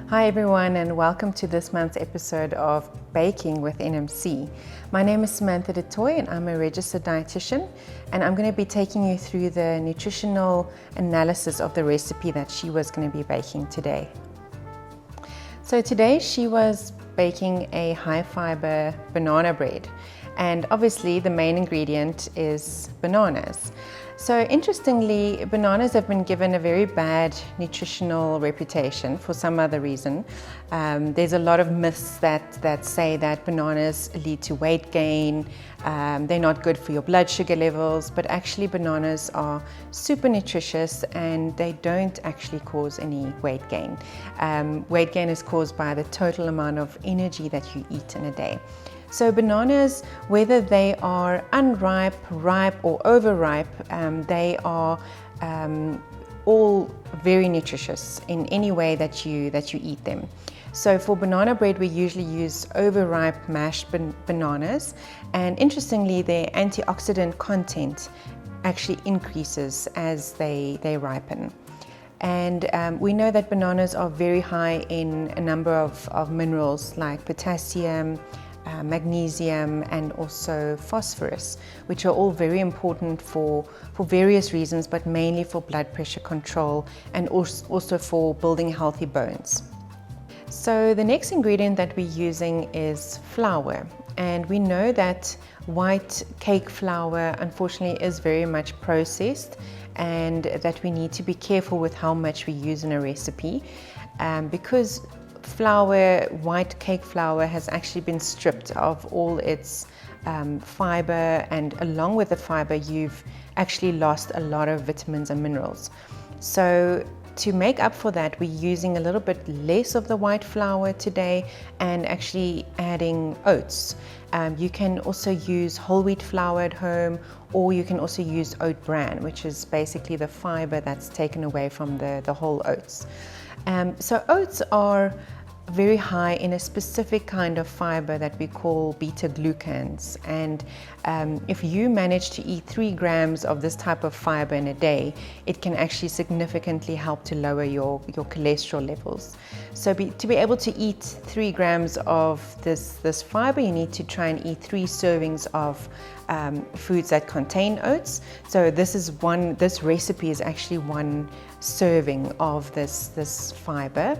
Hi everyone, and welcome to this month's episode of Baking with NMC. My name is Samantha DeToy and I'm a registered dietitian, and I'm going to be taking you through the nutritional analysis of the recipe that she was going to be baking today. So today she was baking a high fiber banana bread, and obviously the main ingredient is bananas. So interestingly, bananas have been given a very bad nutritional reputation for some other reason. There's a lot of myths that say that bananas lead to weight gain, they're not good for your blood sugar levels, but actually bananas are super nutritious and they don't actually cause any weight gain. Weight gain is caused by the total amount of energy that you eat in a day. So bananas, whether they are unripe, ripe or overripe, they are all very nutritious in any way that you eat them. So for banana bread, we usually use overripe mashed bananas, and interestingly, their antioxidant content actually increases as they ripen. And we know that bananas are very high in a number of minerals like potassium, magnesium and also phosphorus, which are all very important for various reasons, but mainly for blood pressure control and also for building healthy bones. So the next ingredient that we're using is flour, and we know that white cake flour unfortunately is very much processed, and that we need to be careful with how much we use in a recipe, because white cake flour has actually been stripped of all its fiber, and along with the fiber you've actually lost a lot of vitamins and minerals. So to make up for that, we're using a little bit less of the white flour today and actually adding oats. You can also use whole wheat flour at home, or you can also use oat bran, which is basically the fiber that's taken away from the whole oats. So oats are very high in a specific kind of fiber that we call beta-glucans, and if you manage to eat 3 grams of this type of fiber in a day, it can actually significantly help to lower your cholesterol levels. So to be able to eat 3 grams of this fiber, you need to try and eat 3 servings of foods that contain oats. So this recipe is actually 1 serving of this fiber.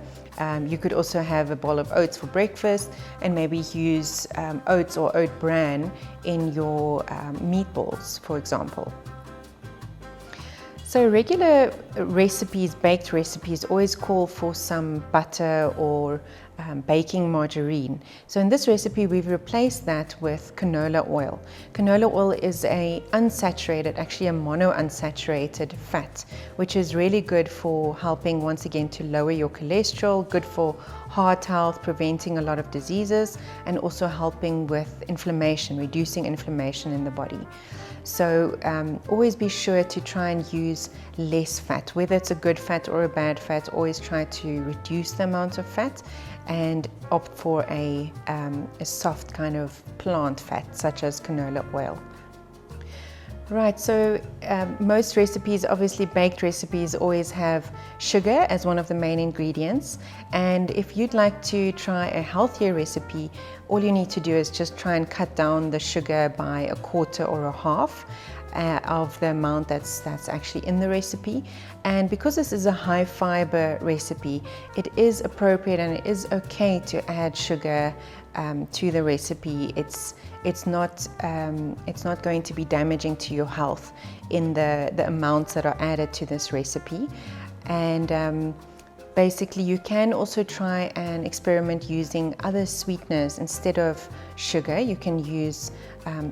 You could also have a bowl of oats for breakfast and maybe use oats or oat bran in your meatballs, for example. So regular recipes, baked recipes, always call for some butter or baking margarine. So in this recipe, we've replaced that with canola oil. Canola oil is actually a monounsaturated fat, which is really good for helping, once again, to lower your cholesterol, good for heart health, preventing a lot of diseases, and also helping with inflammation, reducing inflammation in the body. So always be sure to try and use less fat, whether it's a good fat or a bad fat. Always try to reduce the amount of fat and opt for a soft kind of plant fat, such as canola oil. Right, so most recipes, obviously baked recipes, always have sugar as one of the main ingredients, and if you'd like to try a healthier recipe, all you need to do is just try and cut down the sugar by 1/4 or 1/2 of the amount that's actually in the recipe. And because this is a high fiber recipe, it is appropriate and it is okay to add sugar to the recipe. It's not going to be damaging to your health in the amounts that are added to this recipe. And basically you can also try and experiment using other sweeteners instead of sugar. You can use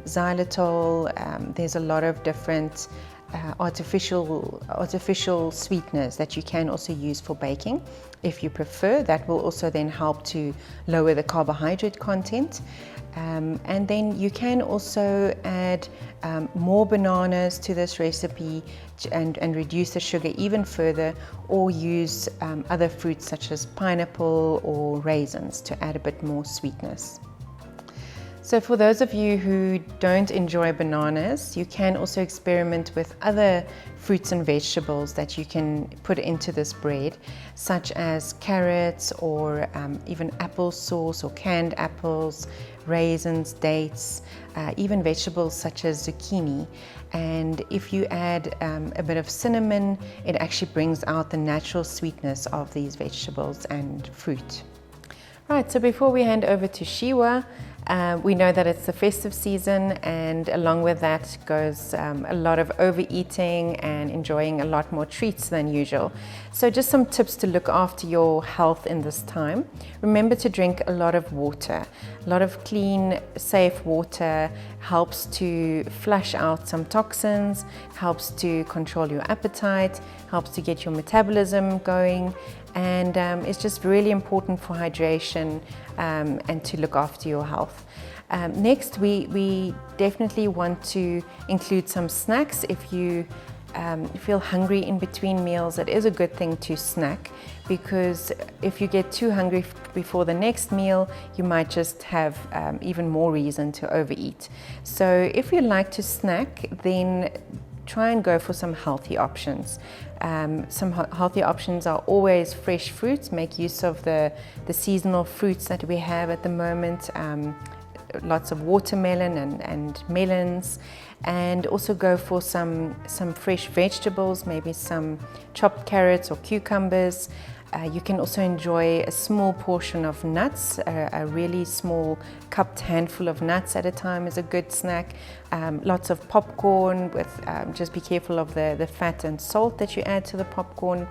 xylitol. There's a lot of different artificial sweeteners that you can also use for baking if you prefer. That will also then help to lower the carbohydrate content. And then you can also add more bananas to this recipe and reduce the sugar even further, or use other fruits such as pineapple or raisins to add a bit more sweetness. So for those of you who don't enjoy bananas, you can also experiment with other fruits and vegetables that you can put into this bread, such as carrots or even applesauce or canned apples, raisins, dates, even vegetables such as zucchini. And if you add a bit of cinnamon, it actually brings out the natural sweetness of these vegetables and fruit. Right, so before we hand over to Shiwa, we know that it's the festive season, and along with that goes a lot of overeating and enjoying a lot more treats than usual. So just some tips to look after your health in this time. Remember to drink a lot of water. A lot of clean, safe water helps to flush out some toxins, helps to control your appetite, helps to get your metabolism going, and it's just really important for hydration and to look after your health. Next, we definitely want to include some snacks. If you feel hungry in between meals, it is a good thing to snack, because if you get too hungry before the next meal, you might just have even more reason to overeat. So if you like to snack, then try and go for some healthy options. Some healthy options are always fresh fruits. Make use of the seasonal fruits that we have at the moment. Lots of watermelon and melons, and also go for some fresh vegetables, maybe some chopped carrots or cucumbers. You can also enjoy a small portion of nuts. A really small cupped handful of nuts at a time is a good snack. Lots of popcorn, with just be careful of the fat and salt that you add to the popcorn.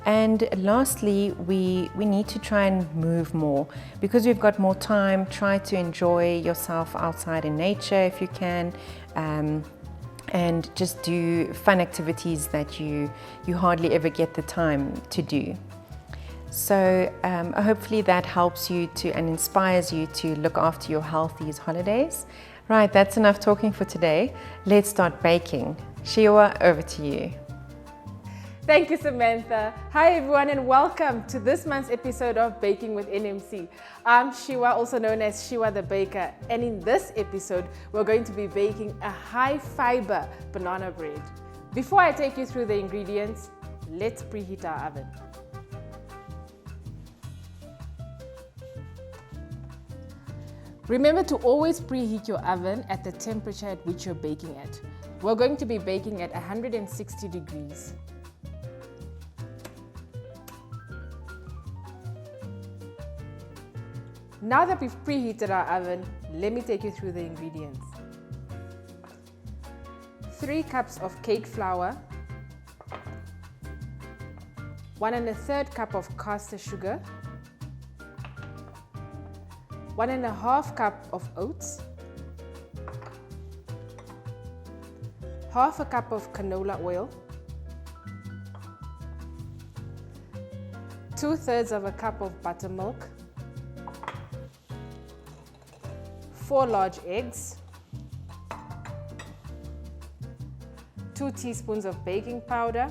And lastly, we need to try and move more. Because we've got more time, try to enjoy yourself outside in nature if you can, and just do fun activities that you hardly ever get the time to do. So hopefully that helps you to and inspires you to look after your health these holidays. Right, that's enough talking for today. Let's start baking. Shiwa, over to you. Thank you, Samantha. Hi everyone, and welcome to this month's episode of Baking with NMC. I'm Shiwa, also known as Shiwa the Baker, and in this episode we're going to be baking a high fiber banana bread. Before I take you through the ingredients, let's preheat our oven. Remember to always preheat your oven at the temperature at which you're baking at. We're going to be baking at 160 degrees. Now that we've preheated our oven, let me take you through the ingredients. 3 cups of cake flour, 1 1/3 cup of caster sugar, 1 1/2 cup of oats, 1/2 cup of canola oil, 2/3 of a cup of buttermilk, 4 large eggs, 2 teaspoons of baking powder,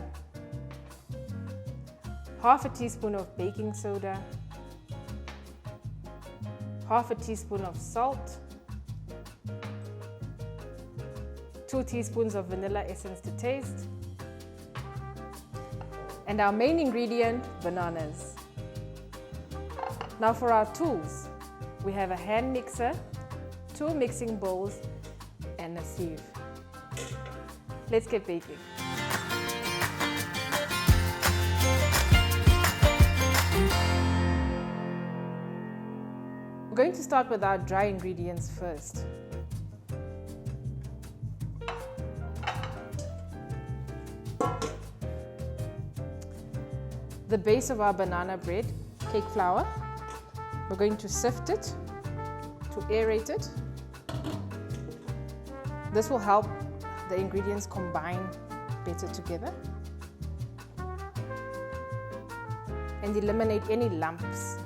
1/2 teaspoon of baking soda, 1/2 teaspoon of salt, 2 teaspoons of vanilla essence to taste, and our main ingredient, bananas. Now for our tools, we have a hand mixer, 2 mixing bowls, and a sieve. Let's get baking. We're going to start with our dry ingredients first. The base of our banana bread, cake flour, we're going to sift it to aerate it. This will help the ingredients combine better together and eliminate any lumps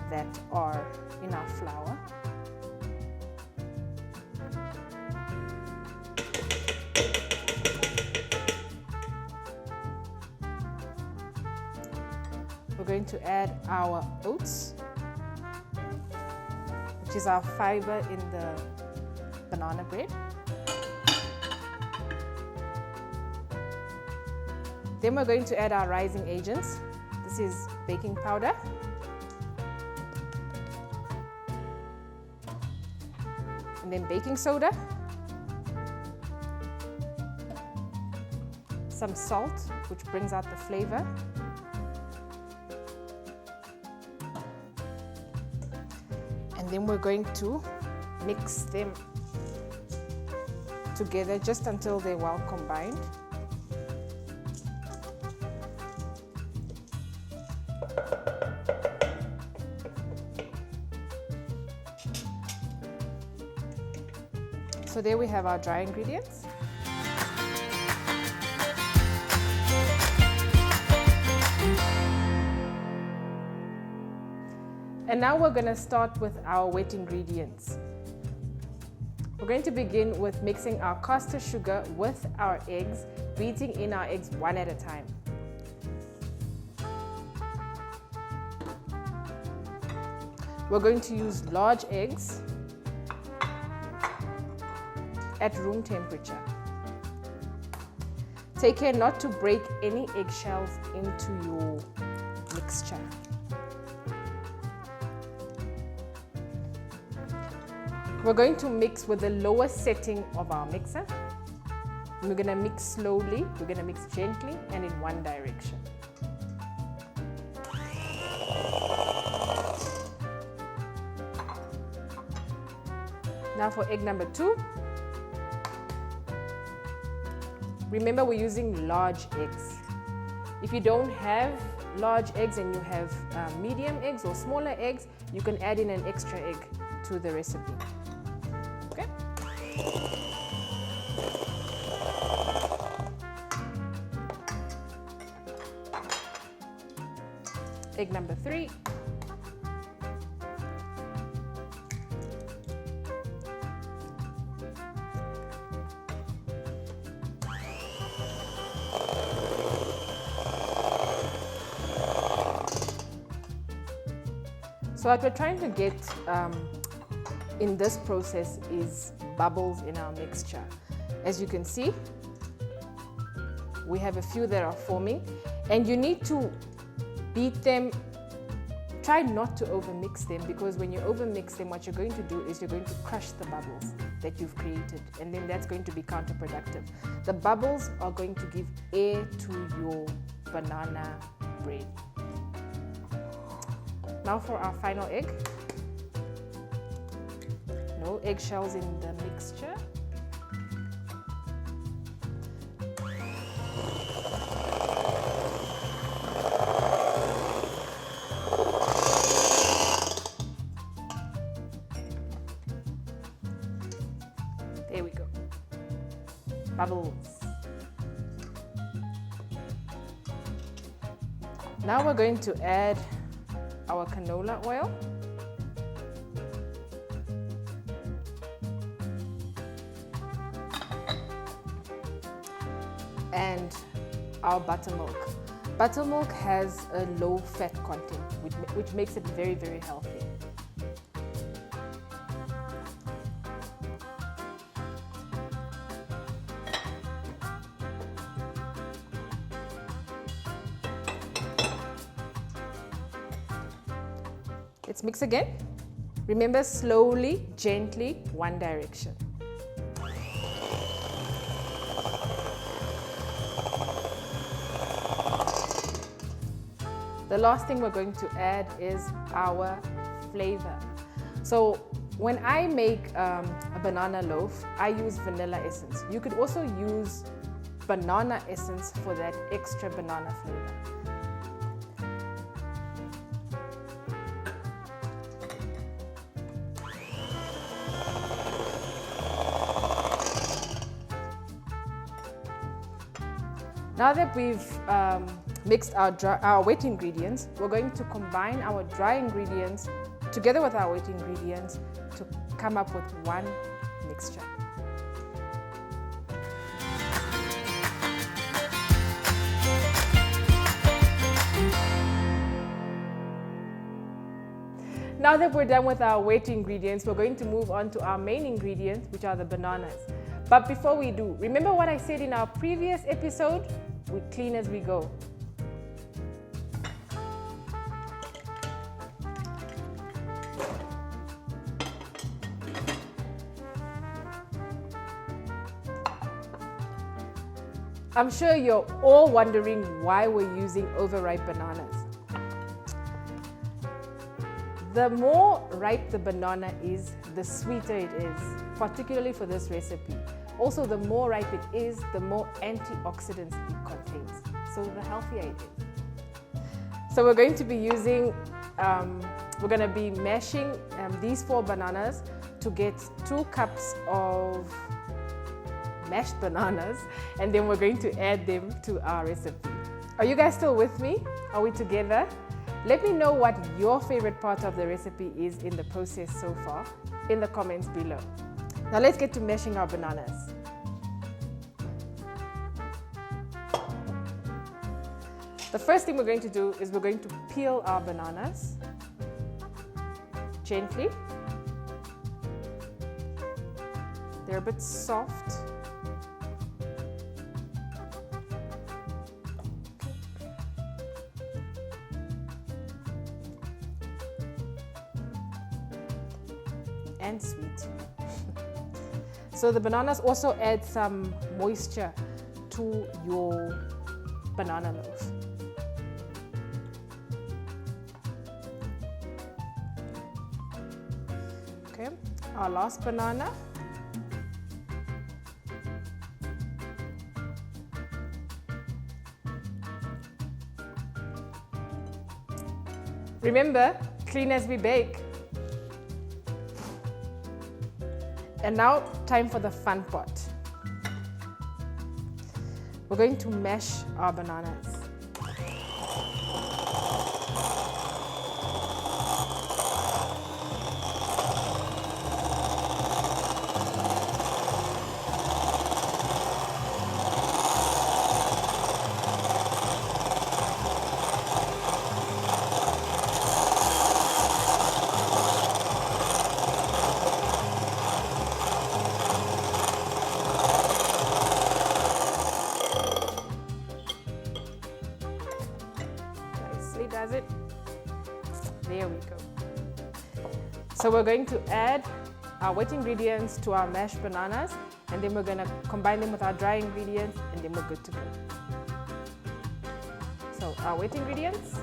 that are in our flour. We're going to add our oats, which is our fiber in the banana bread. Then we're going to add our rising agents. This is baking powder, and then baking soda, some salt, which brings out the flavor, and then we're going to mix them together just until they're well combined. So there we have our dry ingredients. And now we're going to start with our wet ingredients. We're going to begin with mixing our caster sugar with our eggs, beating in our eggs one at a time. We're going to use large eggs at room temperature. Take care not to break any eggshells into your mixture. We're going to mix with the lowest setting of our mixer. We're going to mix slowly, we're going to mix gently and in one direction. Now for egg number 2. Remember, we're using large eggs. If you don't have large eggs and you have medium eggs or smaller eggs, you can add in an extra egg to the recipe. Okay? Egg number 3. So what we're trying to get in this process is bubbles in our mixture. As you can see, we have a few that are forming, and you need to beat them. Try not to overmix them, because when you overmix them, what you're going to do is you're going to crush the bubbles that you've created, and then that's going to be counterproductive. The bubbles are going to give air to your banana bread. Now for our final egg. No eggshells in the mixture. There we go. Bubbles. Now we're going to add our canola oil. And our buttermilk. Buttermilk has a low fat content, which makes it very, very healthy. Let's mix again. Remember, slowly, gently, one direction. The last thing we're going to add is our flavor. So when I make a banana loaf, I use vanilla essence. You could also use banana essence for that extra banana flavor. Now that we've mixed our wet ingredients, we're going to combine our dry ingredients together with our wet ingredients to come up with one mixture. Now that we're done with our wet ingredients, we're going to move on to our main ingredients, which are the bananas. But before we do, remember what I said in our previous episode? We clean as we go. I'm sure you're all wondering why we're using overripe bananas. The more ripe the banana is, the sweeter it is, particularly for this recipe. Also, the more ripe it is, the more antioxidants it contains, so the healthier it is. So we're going to be using, we're going to be mashing these 4 bananas to get 2 cups of mashed bananas, and then we're going to add them to our recipe. Are you guys still with me? Are we together? Let me know what your favorite part of the recipe is in the process so far in the comments below. Now let's get to mashing our bananas. The first thing we're going to do is we're going to peel our bananas gently. They're a bit soft. And sweet. So the bananas also add some moisture to your banana loaf. Okay, our last banana. Remember, clean as we bake. And now, time for the fun part. We're going to mash our bananas. Does it? There we go. So we're going to add our wet ingredients to our mashed bananas, and then we're going to combine them with our dry ingredients, and then we're good to go. So our wet ingredients,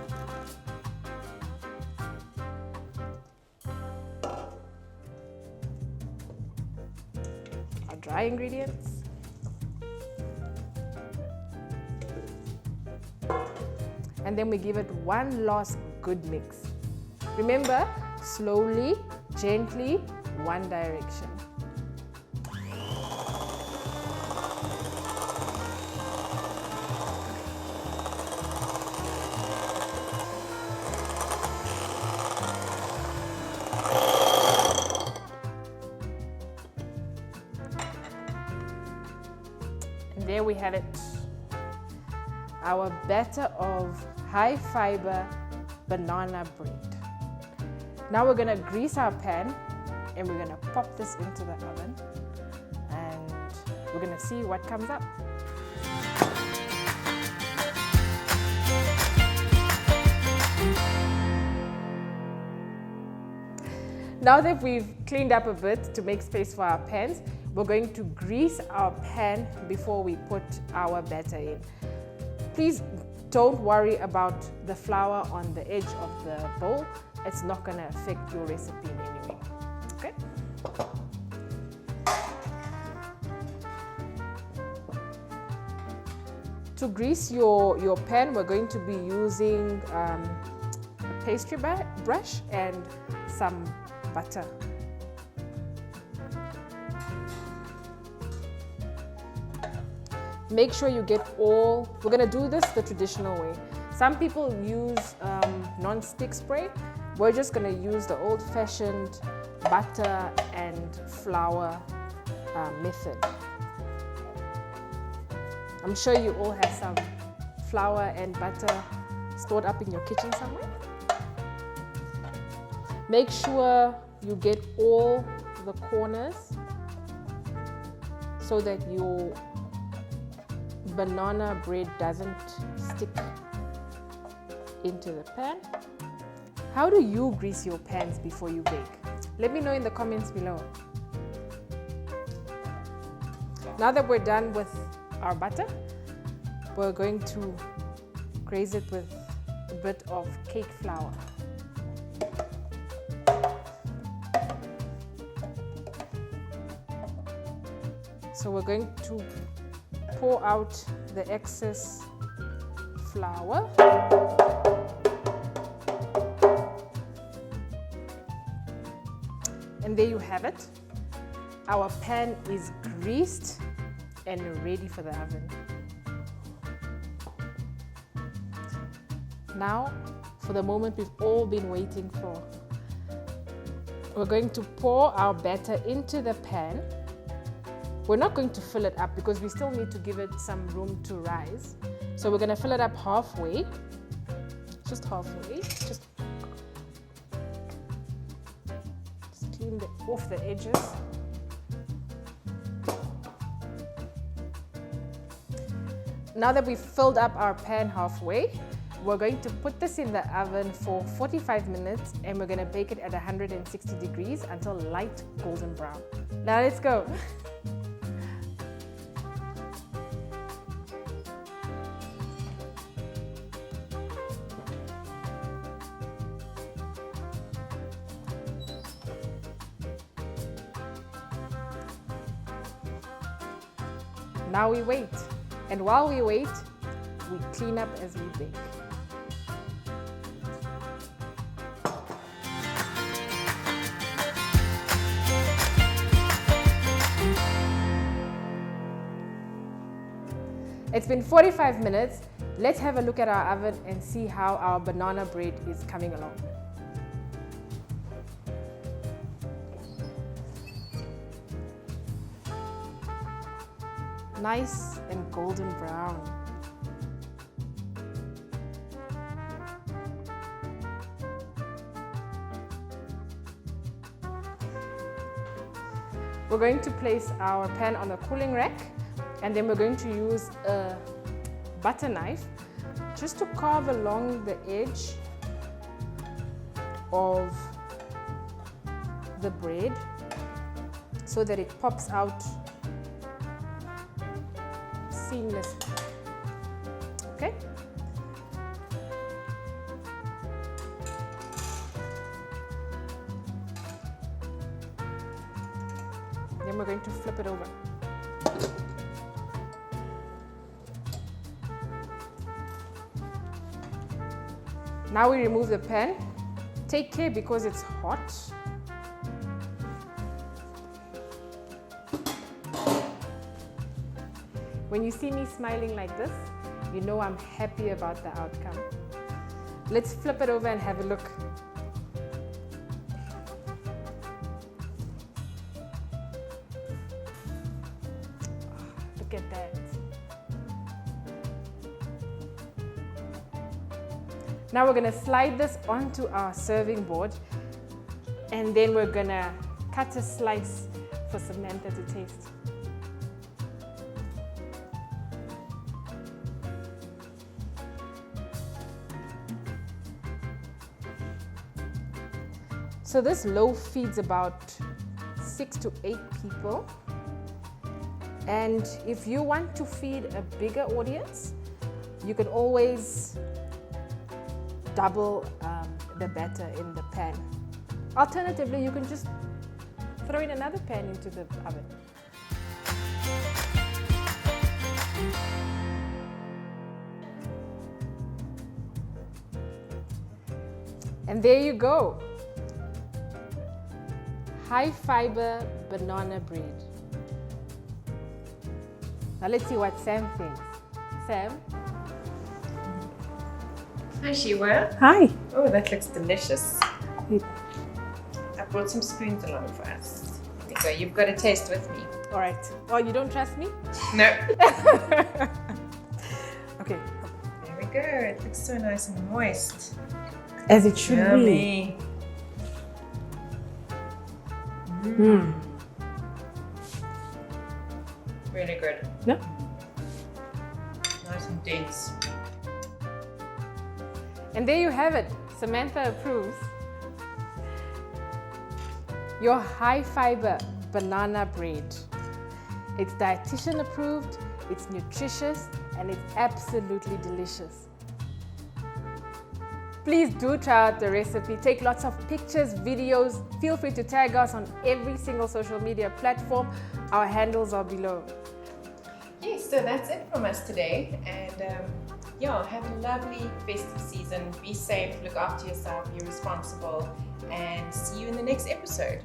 our dry ingredients, and then we give it one last good mix. Remember, slowly, gently, one direction. And there we have it. Our batter of high fiber banana bread. Now we're going to grease our pan and we're going to pop this into the oven, and we're going to see what comes up. Now that we've cleaned up a bit to make space for our pans, we're going to grease our pan before we put our batter in. Please don't worry about the flour on the edge of the bowl. It's not going to affect your recipe in any way. Okay? To grease your pan, we're going to be using a pastry brush and some butter. Make sure you get all, we're going to do this the traditional way. Some people use non-stick spray. We're just going to use the old-fashioned butter and flour method. I'm sure you all have some flour and butter stored up in your kitchen somewhere. Make sure you get all the corners so that your banana bread doesn't stick into the pan. How do you grease your pans before you bake? Let me know in the comments below. Now that we're done with our butter, we're going to glaze it with a bit of cake flour. So we're going to pour out the excess flour. And there you have it. Our pan is greased and ready for the oven. Now, for the moment we've all been waiting for. We're going to pour our batter into the pan. We're not going to fill it up because we still need to give it some room to rise. So we're going to fill it up halfway, just halfway, just clean off the edges. Now that we've filled up our pan halfway, we're going to put this in the oven for 45 minutes and we're going to bake it at 160 degrees until light golden brown. Now let's go. Now we wait, and while we wait, we clean up as we bake. It's been 45 minutes. Let's have a look at our oven and see how our banana bread is coming along. Nice and golden brown. We're going to place our pan on the cooling rack and then we're going to use a butter knife just to carve along the edge of the bread so that it pops out seamlessly. Okay? Then we're going to flip it over. Now we remove the pan. Take care because it's hot. When you see me smiling like this, you know I'm happy about the outcome. Let's flip it over and have a look. Look at that. Now we're going to slide this onto our serving board and then we're going to cut a slice for Samantha to taste. So this loaf feeds about 6 to 8 people. And if you want to feed a bigger audience, you can always double the batter in the pan. Alternatively, you can just throw in another pan into the oven. And there you go. High fiber banana bread. Now let's see what Sam thinks. Sam? Hi, Shiwa. Hi. Oh, that looks delicious. I brought some spoons along for us. There you go. You've got to taste with me. All right. Oh, you don't trust me? No. Okay. There we go. It looks so nice and moist. As it should Yummy. be. Really good. Yeah. Nice and dense. And there you have it. Samantha approves. Your high fiber banana bread. It's dietitian approved, it's nutritious, and it's absolutely delicious. Please do try out the recipe. Take lots of pictures, videos. Feel free to tag us on every single social media platform. Our handles are below. Yes, so that's it from us today. And yeah, have a lovely festive season. Be safe, look after yourself, be responsible, and see you in the next episode.